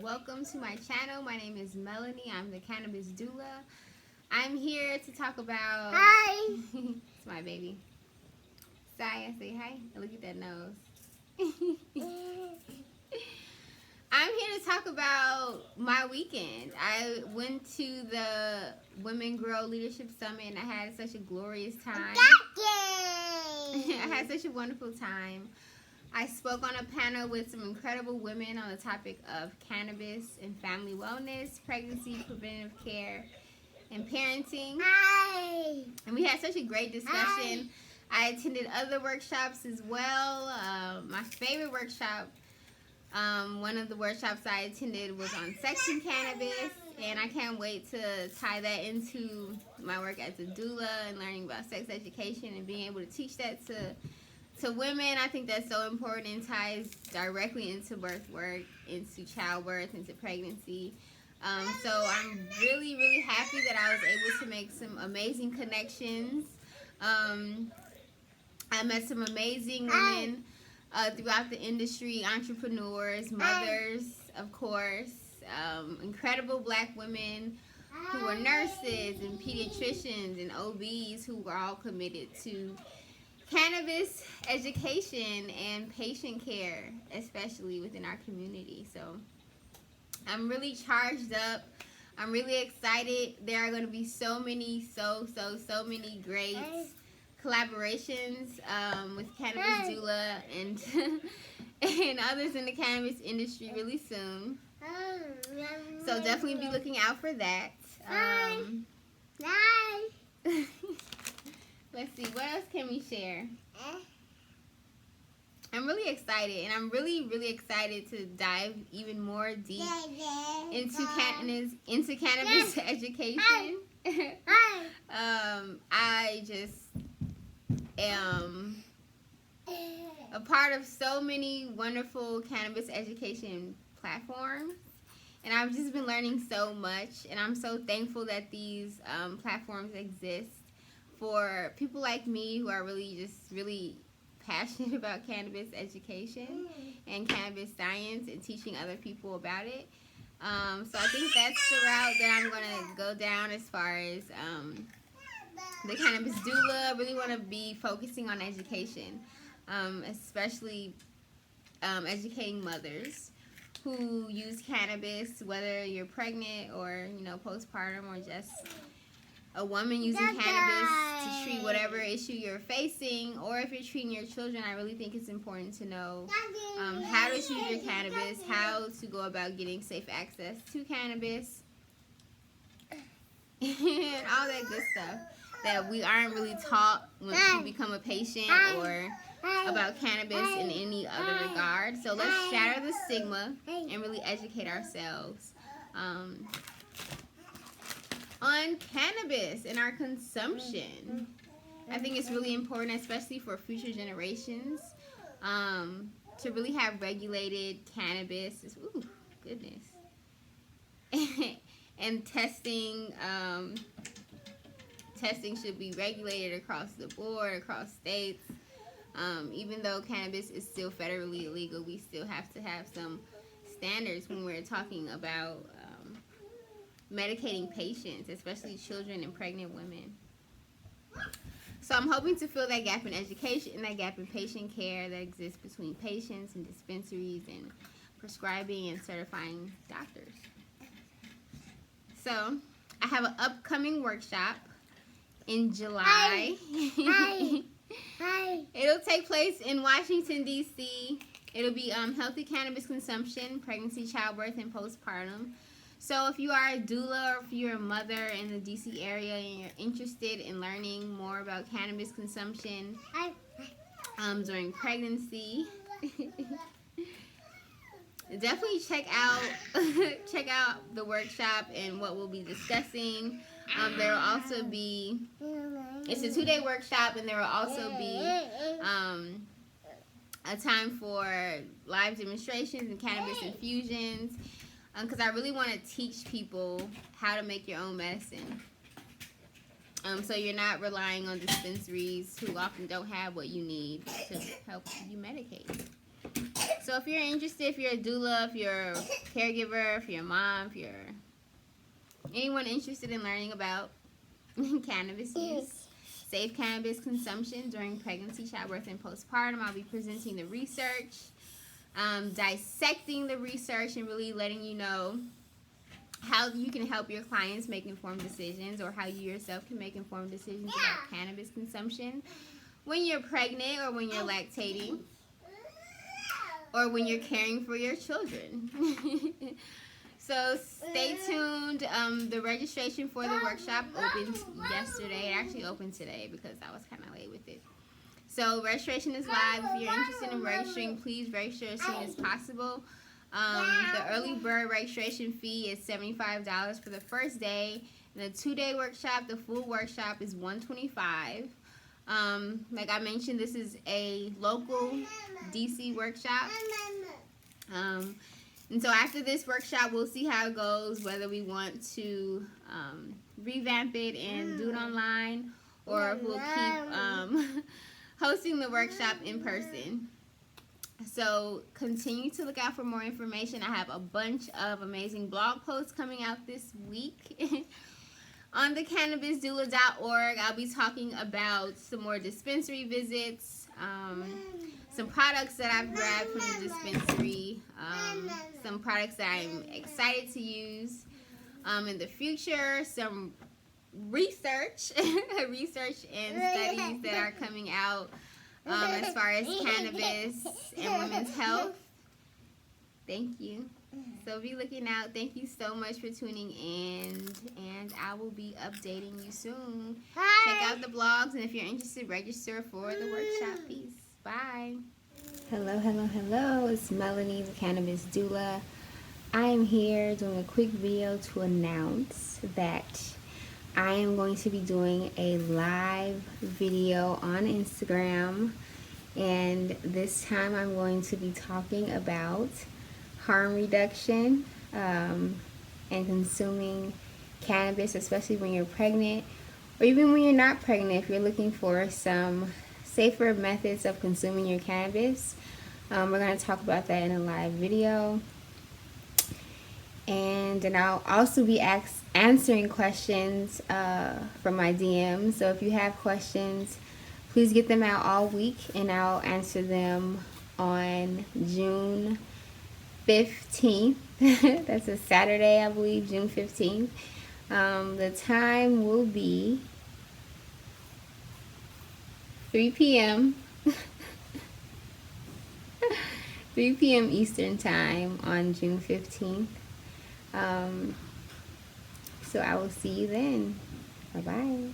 welcome to my channel. My name is Melanie. I'm the Cannabis Doula. I'm here to talk about... Hi! It's my baby. Saya, say hi. Look at that nose. I'm here to talk about my weekend. I went to the Women Grow Leadership Summit and I had such a glorious time. I had such a wonderful time. I spoke on a panel with some incredible women on the topic of cannabis and family wellness, pregnancy, preventative care, and parenting. Hi! And we had such a great discussion. I attended other workshops as well. My favorite workshop, one of the workshops I attended was on sex and cannabis, and I can't wait to tie that into my work as a doula and learning about sex education and being able to teach that to women. I think that's so important and ties directly into birth work, into childbirth, into pregnancy. So I'm really, really happy that I was able to make some amazing connections. I met some amazing women throughout the industry, entrepreneurs, mothers, of course, incredible black women who were nurses and pediatricians and OBs who were all committed to cannabis education and patient care, especially within our community. So I'm really charged up. I'm really excited. There are going to be so many great collaborations with Cannabis Doula and and others in the cannabis industry really soon. So definitely be looking out for that. Let's see, what else can we share? I'm really excited, and I'm really excited to dive even more deep into cannabis education. I just am a part of so many wonderful cannabis education platforms, and I've just been learning so much, and I'm so thankful that these platforms exist for people like me who are really passionate about cannabis education and cannabis science and teaching other people about it. So I think that's the route that I'm going to go down as far as the Cannabis Doula. I really want to be focusing on education, especially educating mothers who use cannabis, whether you're pregnant or, postpartum, or just a woman using cannabis to treat whatever issue you're facing, or if you're treating your children. I really think it's important to know how to choose your cannabis, how to go about getting safe access to cannabis, and all that good stuff that we aren't really taught once you become a patient or about cannabis in any other regard. So let's shatter the stigma and really educate ourselves on cannabis and our consumption. I think it's really important, especially for future generations, to really have regulated cannabis. Ooh, goodness. And testing should be regulated across the board, across states. Even though cannabis is still federally illegal, we still have to have some standards when we're talking about medicating patients, especially children and pregnant women. So I'm hoping to fill that gap in education and that gap in patient care that exists between patients and dispensaries and prescribing and certifying doctors. So I have an upcoming workshop in July. It'll take place in Washington, D.C. It'll be healthy cannabis consumption, pregnancy, childbirth, and postpartum. So if you are a doula or if you're a mother in the D.C. area and you're interested in learning more about cannabis consumption during pregnancy, definitely check out the workshop and what we'll be discussing. There will also be, it's a 2-day workshop, and there will also be a time for live demonstrations and cannabis infusions, because I really want to teach people how to make your own medicine. So you're not relying on dispensaries who often don't have what you need to help you medicate. So if you're interested, if you're a doula, if you're a caregiver, if you're a mom, if you're anyone interested in learning about cannabis use, safe cannabis consumption during pregnancy, childbirth, and postpartum, I'll be presenting the research, dissecting the research, and really letting you know how you can help your clients make informed decisions, or how you yourself can make informed decisions about cannabis consumption when you're pregnant, or when you're lactating, or when you're caring for your children. So stay tuned. The registration for the workshop opened yesterday. It actually opened today because I was kind of late with it. So registration is live. If you're interested in registering, please register as soon as possible. The early bird registration fee is $75 for the first day. And the 2-day workshop, the full workshop, is $125. Like I mentioned, this is a local DC workshop. And so after this workshop, we'll see how it goes, whether we want to revamp it and do it online, or if we'll keep hosting the workshop in person. So continue to look out for more information. I have a bunch of amazing blog posts coming out this week. On the cannabisdoula.org, I'll be talking about some more dispensary visits, some products that I've grabbed from the dispensary, some products that I'm excited to use in the future, some research and studies that are coming out as far as cannabis and women's health. Thank you. So be looking out. Thank you so much for tuning in, and I will be updating you soon. Check out the blogs, and if you're interested, register for the workshop. Peace. Bye. Hello, hello, hello. It's Melanie, the Cannabis Doula. I am here doing a quick video to announce that I am going to be doing a live video on Instagram, and this time I'm going to be talking about harm reduction and consuming cannabis, especially when you're pregnant, or even when you're not pregnant. If you're looking for some safer methods of consuming your cannabis, we're going to talk about that in a live video. And then I'll also be answering questions from my DMs. So if you have questions, please get them out all week, and I'll answer them on June 15th. That's a Saturday, I believe, June 15th. The time will be 3 p.m. 3 p.m. Eastern Time on June 15th. So I will see you then. Bye-bye.